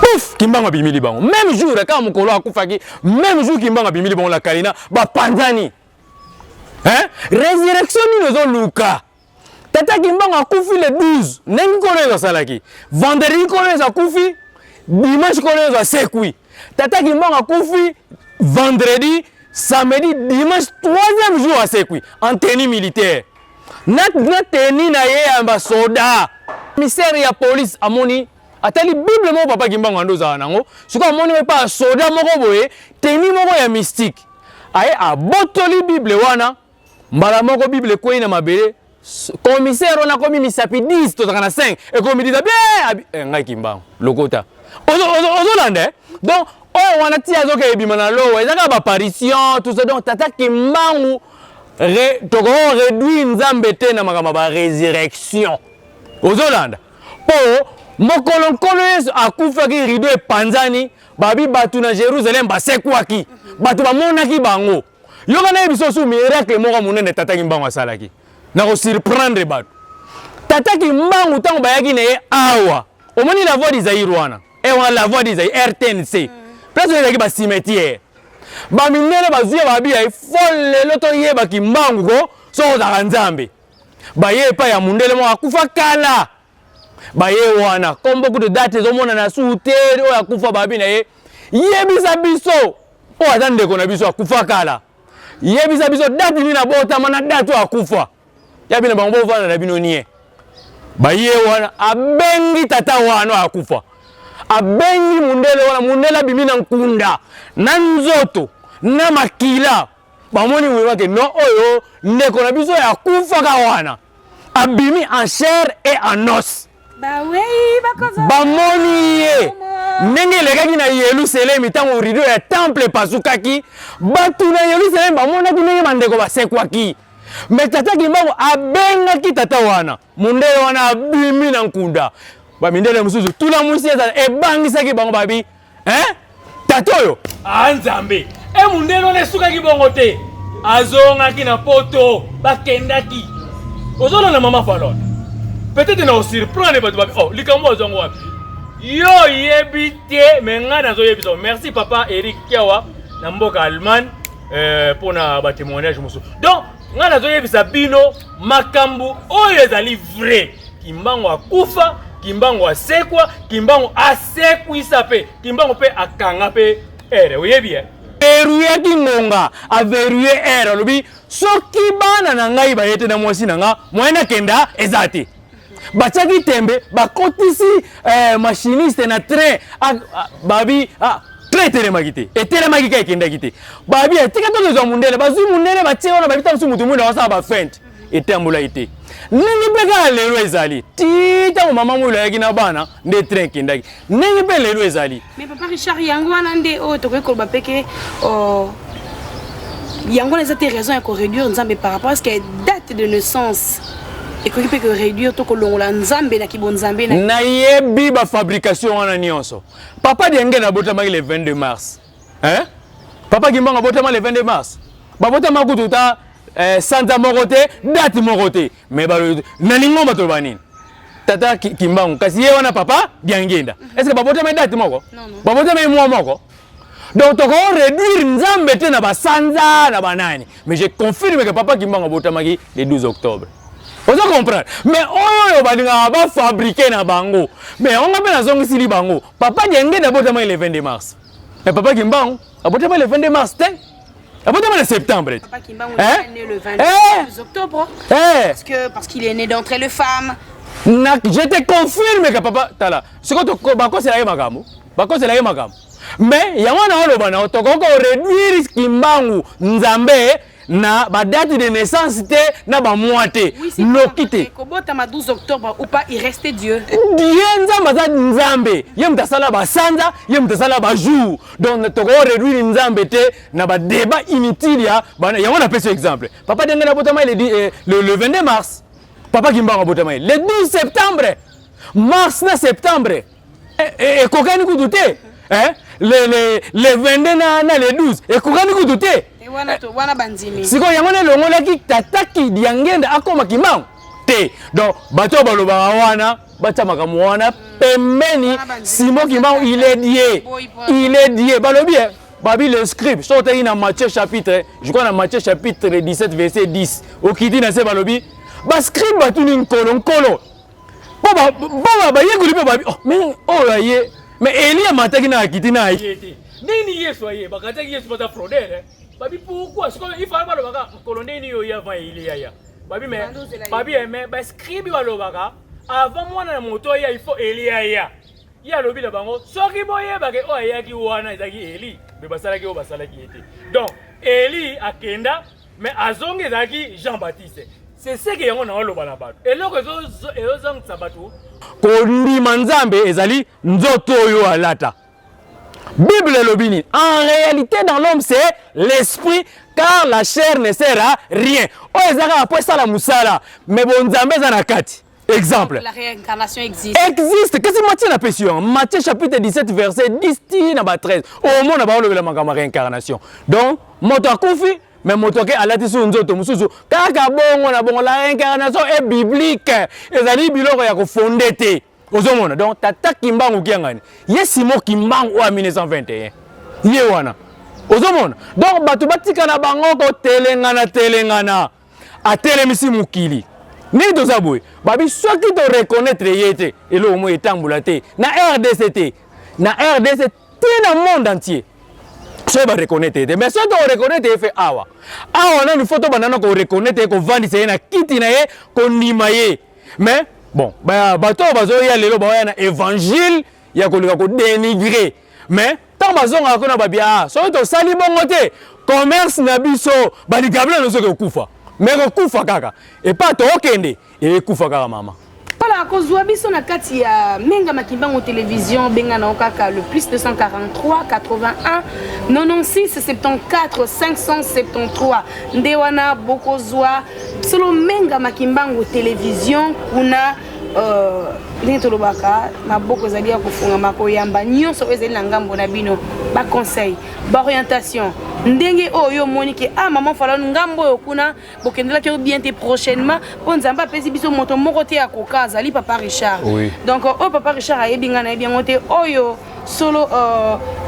Pouf, Kimbangu bimili bango. Même jour quand mokolo akufaki, même jour Kimbangu bimili bango la Kalina ba panzani. Hein? Résurrection nous ont Luka. Tata Kimbangu akufi le 12. Nengi kono salaki. Vendredi kono akufi. Dimanche kono sekui. Tata Kimbangu akufi vendredi, samedi, dimanche, 3e jour sekui en tenue militaire. Na tenue na ye ambassadeur. Commissaire ya police amoni atali Bible mo papa Kimbangu andoza nango. Siko amoni pas soldat moko boye, tenue moko ya mystique. Aye abotoli Bible wana. Mbala moko Bible ko ina mabele commissaire on a commis misapi 10 to 5 et comme dit bien ngai Kimbangu lokota ozolande donc on a tia zoka ebimana lo ezaka ba apparition tout ça donc tata Kimbangu toko réduit nzambe te na makama ba résurrection ozolanda po mokolonkolo yesu akufaki rido epanzani babi batu na Jérusalem basekwaki batu bamonaki bango. Yoga na biso su miracle moko munene tata Kimbangu asalaki. Na ko surprendre batu. Tata Kimbangu tango bayaki na ye awa. Omoni la voix d'Isaïe wana. Et on la voix d'Isaïe RTNC. Place de ba cimetière. Ba minene bazuya babi ay folle loto ye ba Kimbangu ko so za nzambe. Ba ye pa ya mundele mo akufa kala. Ba ye wana comme beaucoup de dates omona na su hotel o akufa babi na ye. Yebisa biso. O atande ko na biso akufa kala. Yebisa biso date ni na bota mana date akufa. Yabi na bango vana na bino nie. Ba ye wana abengi tata wana akufa. Abengi mundele wana mundela bimina nkunda. Na nzoto na makila. Bamoni wewake no oyo ndeko na biso ya kufa ka wana. Abimi en chair et en os. Ba oui bakoza. Bamoni ye. Nenge lekaki na Yerusalem itango rido ya temple pasukaki batu na Yerusalem bamona kinenge mandeko basekwaki mais tata Kimbangu abenga ki tata wana mundele wana abimi na nkunda ba mindele mususu tula musieza ebangisa ki bango babi tata oyo anzambe mundele wana suka ki bongo te azonga ki na poto bakendaki ozolo na mama falon peut-être na surprendre batu babi oh likambo azongo wapi. Yo yebite menga nazo yebiso. Merci papa Eric Kiawa na mboka Allemagne pour na ba témoignage musu. Donc nga nazo yebisa bino makambu oyo ezali vrai. Kimbangu akufa, Kimbangu asekwa, Kimbangu asekwisa pe, Kimbangu pe akanga pe ere. Oyebi verrouiller kingonga, a verrouiller ere lobi soki bana na ngai bayete na mwasi na nga, moyena kenda ezate. Bachaki tembe bakotisi machiniste na train babi train telemagite et telemagika ekenda kite babi etika to zo mundele bazu mundele batie ona babita musu mutu munda wasa ba fent etambula ite ningi peka lelo ezali tita mama mulo yaki na bana nde train kendaki ningi pe lelo ezali mais papa Richard yango wana nde o to ko ba peke yango les a raison à réduire nzambe par rapport à ce qui est date de naissance. Et qu'on peut réduire tout le monde nzambe na kibonzambe na yebi ba fabrication wana nyonso papa dienge na botama le 22 mars papa Kimbangu botama le 22 mars ba botama kututa santa mokote date mokote mais ba na lingo bato banini tata Kimbangu kasi ye wana papa diangenda est-ce que ba botama date moko ba botama mois moko donc to ko réduire nzambe te na ba sanza na banani mais je confirme que papa Kimbangu botama le 12 octobre. Vous comprenez? Mais oh, on va fabriquer na bango. Mais on va pas zongi sili bango. Papa dienge na botama le 22 mars. Mais papa Kimbangu a botama le 22 mars te. A botama le septembre. Papa Kimbangu est né le 22 octobre. Parce qu'il est né d'entre les femmes. Je te confirme que papa tala. Ce que tu bako c'est la makambo. Bako c'est la makambo. Mais yango na oloba na to ko réduire Kimbangu nzambe na ba date de naissance te na ba mois te noki te kobota ma 12 octobre ou pas il restait Dieu nzambe aza nzambe ye mutu asala basanza ye mutu asala bajour donc toko réduire nzambe te na badébat inutile ya yango napesi exemple papa ndenge nabotama le 22 mars papa Kimbangu abotama le 12 septembre mars na septembre ekokani kutu te le 22 na le 12 ekokani kutu te wana bandimi sikoyo yango nelongolaki tataki diangenda akoma Kimbangu te donc bato balobaka wana batia makambo wana pembeni Simon Kimbangu il est dié balobi babi le scribe sorti dans Matthieu chapitre je crois dans Matthieu chapitre 17 verset 10 okiti na se balobi ba scribe batuni nkolo ba yekuli pe babi mais oh ye mais Elia mataki na akiti na yete nini Yesu aye bakataki Yesu bata frauder babi pourquoi il fallait balobaka nkolo ndeni yo ya va Elia ya babi mais babi mais ba scribe balobaka avant moi na moto ya il faut Elia ya lobi la bango soki boye bake o ayaki wana ezaki Eli mais basalaki o basalaki ete donc Eli akenda mais azongi ezaki Jean-Baptiste c'est ce que yango na loba na bato eloko ezozang sabatu kondima nzambe ezali nzoto oyo alata Bible lobini en réalité dans l'homme c'est l'esprit car la chair ne sert à rien o ezaka après ça la musala mais bon nzambe za na kati exemple. La réincarnation existe. Existe. Qu'est-ce que Matthieu n'a pas su? Matthieu chapitre 17 verset 10 13. Au moins on a parlé de la réincarnation. Donc moto akufi mais moto ke alati su nzoto mususu kaka bongo na bongo la réincarnation est biblique. Ezali biloko ya ko fondé te. Ozomona. Donc tata Kimbangu kiangani. Ye Simon Kimbangu en 1921. Ye wana. Ozomona. Donc batu batika na bango ko telengana. A telemisi mukili. Ni toza boy babi soki to reconnaître yete elo mo etambula te na RDC te na RDC te na monde entier so ba reconnaître te mais so to reconnaître fait awa na ni photo banana ko reconnaître ko vandisa na kiti na ye ko nima ye mais bon bato bazo ya lelo ba ya na évangile ya ko lika ko dénigrer mais tant bazonga ko na babia so to sali bongo te commerce na biso ba ligabla no so ko kufa mais kufa kaka et pas to okende et kufa kaka mama pala kozwa biso na kati ya menga makimbango télévision benga na okaka le plus 243 81 96 74 573 ndewana bokozwa solo menga makimbango télévision kuna ndenge tolobaka maboko ezali ya kofunga makoyamba nyonso ezali na ngambo na bino ba conseil ba orientation ndenge oyo moni ke maman fala ngambo oyo kuna bokendela ke bien te prochainement po nzamba pesi biso moto moko te akoka azali papa Richard donc papa Richard ayebi nga na bien ngote oyo solo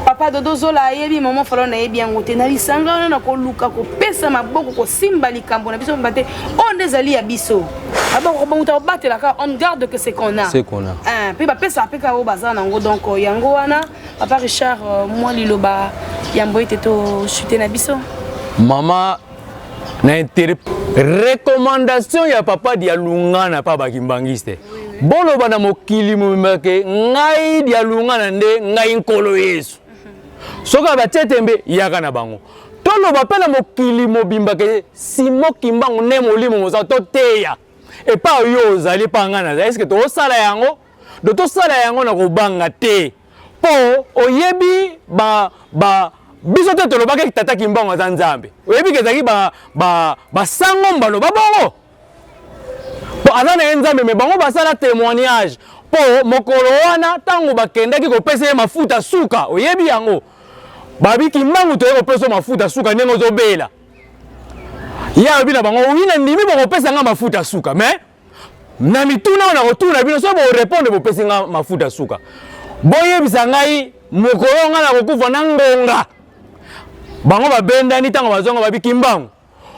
papa Dodo Zola ayebi maman fala na yebi ngote na lisanga na ko luka ko pesa maboko ko simba likambo na biso mbate on ezali ya biso on garde que c'est qu'on a. C'est qu'on a. Puis bah pesa peka au bazar nango donc yango wana papa Richard moi liloba yambo était to chuter na biso. Maman na recommandation ya papa dia lungana pa bakimbangiste. Bolo bana mokili mumake ngai dia lungana nde ngai nkolo Yesu. Soka ba tetembe yaka na bango. Tolo bapela mokili mobimba ke Simon Kimbangu ne molimo moza to teya. Et pas yo zali pangana est-ce que to sala yango do to sala yango na ko banga te po oyebi biso te tolo baka tata Kimbangu za nzambe oyebi ke zaki ba sango mbalo ba bongo po azana nzambe me bango basala témoignage po mokolo wana tango bakendaki ko pesa mafuta suka oyebi yango babi Kimbangu to ko pesa mafuta suka nengo zobela ya bina bango wina ndimi bo pesa nga mafuta suka mais na mituna na rotuna bino so bo répondre bo pesa nga mafuta suka boye bisangai mokolo nga na kokufa na ngonga bango babenda ni tango bazonga babi Kimbangu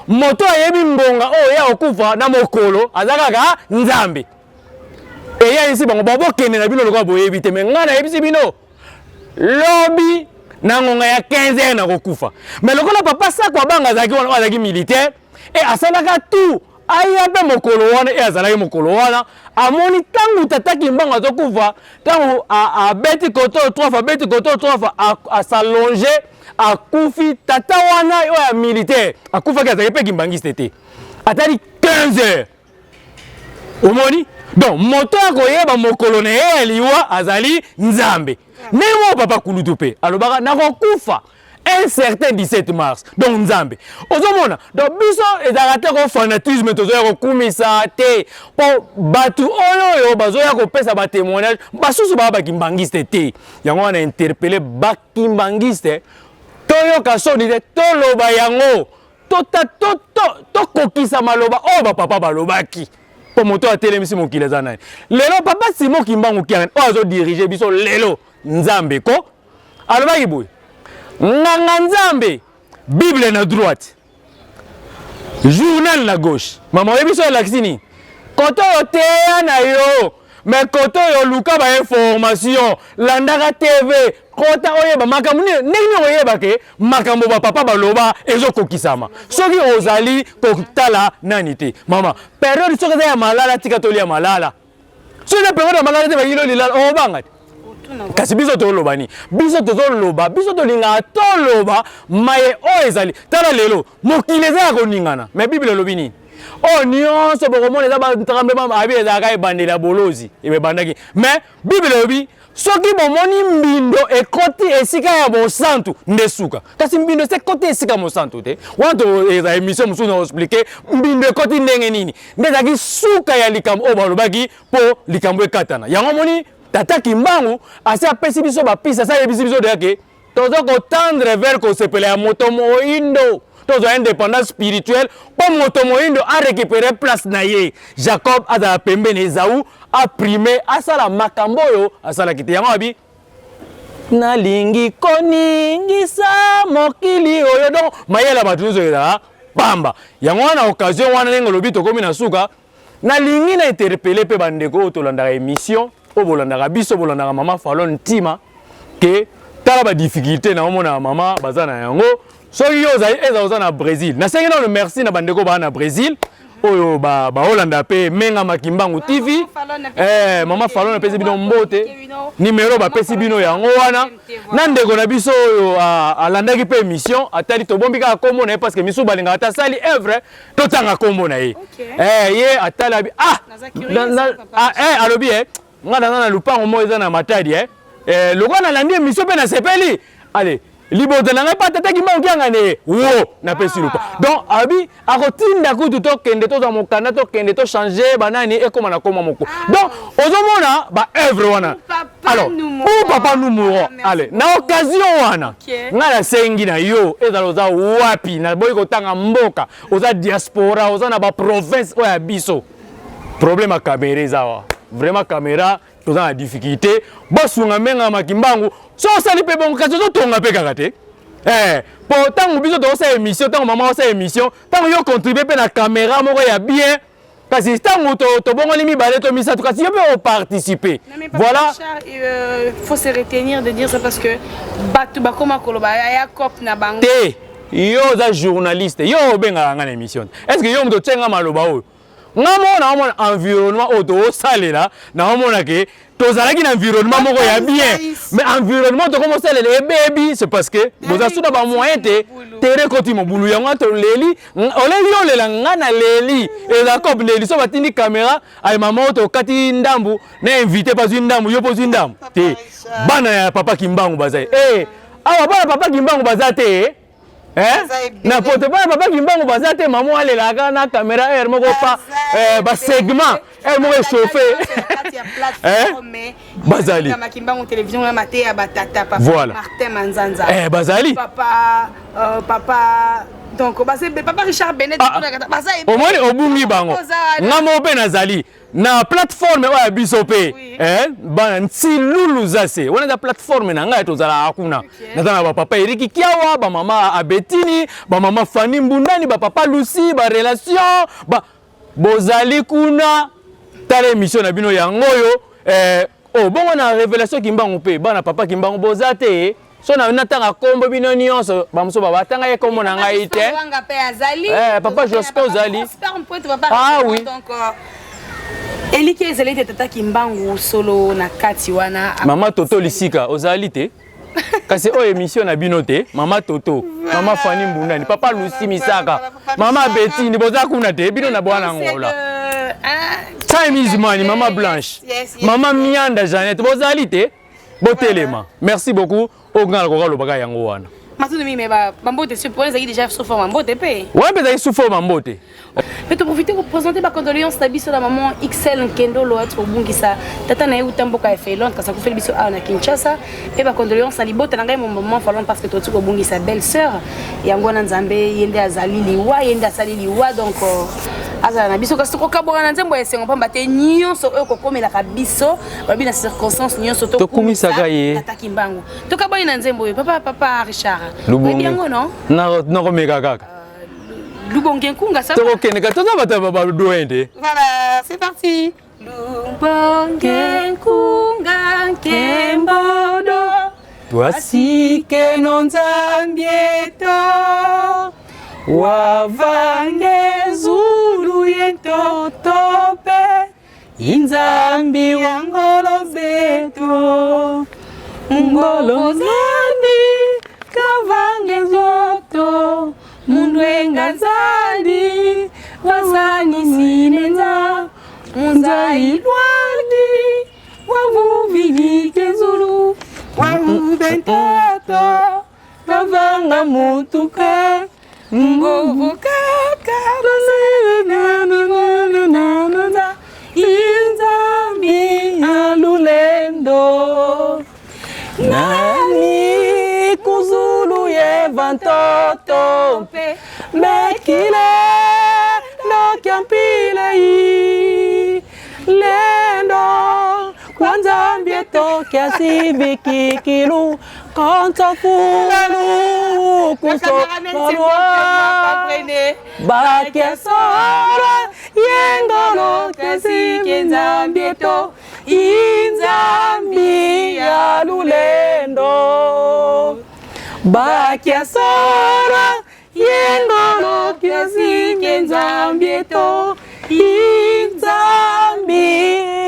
moto ayebi mbonga ya okufa na mokolo azaka ka nzambe eya isi bango babo kene na bino lokwa boyebi te mais nga na yebisi bino lobi na ngonga ya 15 na kokufa mais lokola papa sa kwa banga zaki wana azaki militaire et asalaka tout aya mpe mokolo wana e azalaki mokolo wana amoni ntango tata Kimbangu azokufa ntango abeti koto 3 fois abeti koto 3 fois asalonge akufi tata wana oyo ya militaire akufaki azalaki mpe kimbangiste te atali 15 heures omoni donc moto ya koyeba mokolo na ye ya liwa azali nzambe ndenge moko papa kulutu mpe alobaka nakokufa un certain 17 mars donc nzambe ozomona donc biso ezalaka te ko fanatisme tozoya kokumisa te mpo bato oyo bazoya kopesa batémoignage basusu baa bakimbangiste te yango wana interpele bakimbangiste toyoka soni te toloba yango tokokisa maloba oyo bapapa balobaki mpo moto atelemisi mokili eza nani lelo papa Simon Kimbangu kiangani oyo azodirige biso lelo nzambe ko alobaki boye nganga nzambe bible na droite journal na gauche mama oyebi so elakisi nini koto oyo teya na yo mais koto oyo luka bainformation landaka tv kota oyeba makambo nini ndenge oyeba ke makambo bapapa baloba ezokokisama soki ozali kotala nani te mama periode soki eza ya malala tika tolia malala soki eza periode ya malala te bayilo lilala obanga te kasi biso toloba ni biso tozoloba biso tolingaka toloba maye oyo ezali tala lelo mokili eza ya koningana mais bible elobi nini oyo nyonso bokomona eza bantremblement abi ezalaka ebandeli ya bolozi ebandaki mais bible elobi soki bomoni mbindo ekoti esika ya mosantu nde suka kasi mbindo ese ekoti esika mosantu te wana eza émission mosusu na explike mbindo ekoti ndenge nini nde ezalaki suka ya likambo oyo balobaki mpo likambo ekatana yango moni tata Kimbangu asi apesi biso bapisa asa yebisi biso deyake tozo kotendre vers kosepela ya moto moindo tozo indépendance spirituelle mpo moto moindo arécupere place na ye Jacob azala pembeni Esaü aprime asala makambo oyo asalaki te yango abi nalingi koningisa mokili oyo donc mayela bato nyonso ezala pamba yango wana occasion wana ndenge olobi tokomi na suka nalingi na interpele mpe bandeko oyo tolandaka émission oyo bolandaka biso bolandaka mama Fallon ntima ke tala badifficulté na omona mama baza na yango soki yo oza na Brésil nasengi nano merci na bandeko baa na Brésil oyo baolanda mpe Menga Kimbangu TV mama Fallon apesi bino mbote numéro bapesi bino yango wana na ndeko na biso oyo alandaki mpe émission atali tobombi kaka kombo na ye parce que misu balingaka ata asali œuvre totanga kombo na ye ye atali abi alobi nga naza na lupango moko eza na Matadi lokwa nalandi émission mpe nasepeli ale libota na ngai pa tata Kimbangu kianga ne wo napesi lupa donc abi akotinda kutu tokende tozwa mokanda tokende tochange banani ekoma na koma moko donc ozomona baœuvre wana alors pour papa numero ale na occasion wana nga nasengi na yo ezala oza wapi naboyi kotanga mboka oza diaspora oza na baprovince oyo ya biso problème ya caméra ezawa vraiment caméra toza na difficulté bosunga Menga Kimbangu so osali mpe bongo kasi ozotonga mpe kaka te po ntango biso tokosala émission ntango mama osala émission ntango yo contribue mpe na caméra moko ya bien kasi ntango tobongoli mibale to misato kasi yo mpe oparticipe voilà faut se retenir de dire ça parce que bato bakoma koloba ya cop na bango te yo oza journaliste yo obengaka nga na émission est ce que yo moto otyenga maloba oyo naomona environnement oyo toosalela naomona ke tozalaki na environnement moko ya bien mais environnement tokomosalela ebebi c'est parce que boza suda bamoyen te tere koti mobulu yango toleli oleli olela nga na leli eza kope leli so batindi caméra ay mama oyo tokati ndambu na invité bazwi ndambu yo pozwi ndambu te bana ya papa Kimbangu baza awa bana papa Kimbangu baza te na poto bana papa Kimbangu baza te mama alelaka na caméra air moko pa ba segment air moko échauffé bazali Kimbangu télévision na maté ya batata papa Martin Manzanza bazali papa donc papa Richard Benet omoni obungi bango ngamo pe nazali na plateforme oyo ya biso mpe bana ntilulu zase wana eza plateforme na ngai tozalaka kuna naza na bapapa Eriki Kiawa bamama Abetini bamama Fani Mbundani bapapa Lucy barelation bozali kuna tala émission na bino yango oyo bongo na révélation Kimbangu mpe bana papa Kimbangu boza te so na tanga kombo bino nyonso bamuso baba tanga ye kombo na ngai te papa Josco zali ah oui donc eliki ezali te tata Kimbangu solo na kati wana mama Toto lisika ozali te kasi o émission na bino te mama Toto mama Fanny Mbundani papa Lucy Misaka mama Betty ni boza kuna te bino na bwana ngola time is money mama Blanche mama Mianda Jeannette bozali te botelema merci beaucoup au grand ko lobaka yango wana matu mi me ba mambote suppose ezali déjà sous forme mambote pe ouais mais ezali sous forme mambote mais tu profiter pour présenter ma condoléance na biso la maman XL Nkendo Loat obungisa tata na yuta mboka ya Felon kasa ko feli biso na Kinshasa et ba condoléance na libota na ngai mon maman Falon parce que tu ko bungisa belle sœur yango na Nzambe yende azali liwa yende asali liwa donc azala na biso kasi ko kabora na Nzambe esengo pamba te nyonso oyo ko komela ka biso ba bina circonstance nyonso to kumisaka ye tata Kimbangu to kabora na Nzambe papa Richard yango non na ko mega kaka Lubonge Nkunga ça. Voilà, c'est parti. Lubonge Nkunga Kembodo. Voici que non zambieto. Wavange Zulu yento tope. Inzambi wangolo zeto. Ngolo zandi kavange zoto. Mundwenga zadi wasani sinenza munzailwani wavuvini kezulu wavubentata wavanga mutuka nguvukaka nanananananana inzambi alulendo nani kuzulu yevantoto mekile no kiampile yi lendo kwanza mbieto kiasi vikikilu konta fulu kusomarwa bakia sora yengolo kiasi kenza mbieto inzambi ya lulendo bakia sora yengolo kiasi kenzambieto inzambi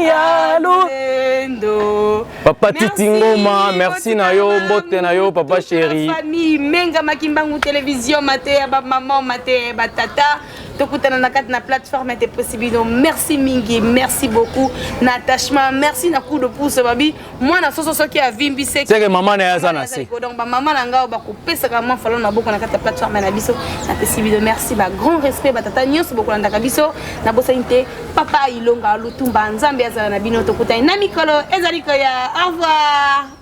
ya lulendo papa Titi Ngoma merci na yo mbote na yo papa chéri famille menga makimbangu télévision mate ba maman mate ba tata tokutana na kati na plateforme était possible donc merci mingi merci beaucoup na attachement merci na coup de pouce babi moi na soso soki a vimbi c'est que maman na yaza na se donc ba maman na ngao ba kopesa ka moi falon na boko na kati na plateforme na biso na possible merci ba grand respect ba tata nyonso boko na ndaka biso na bosa inte papa ilonga lutumba nzambe azala na bino tokutana na mikolo ezali ko ya au revoir.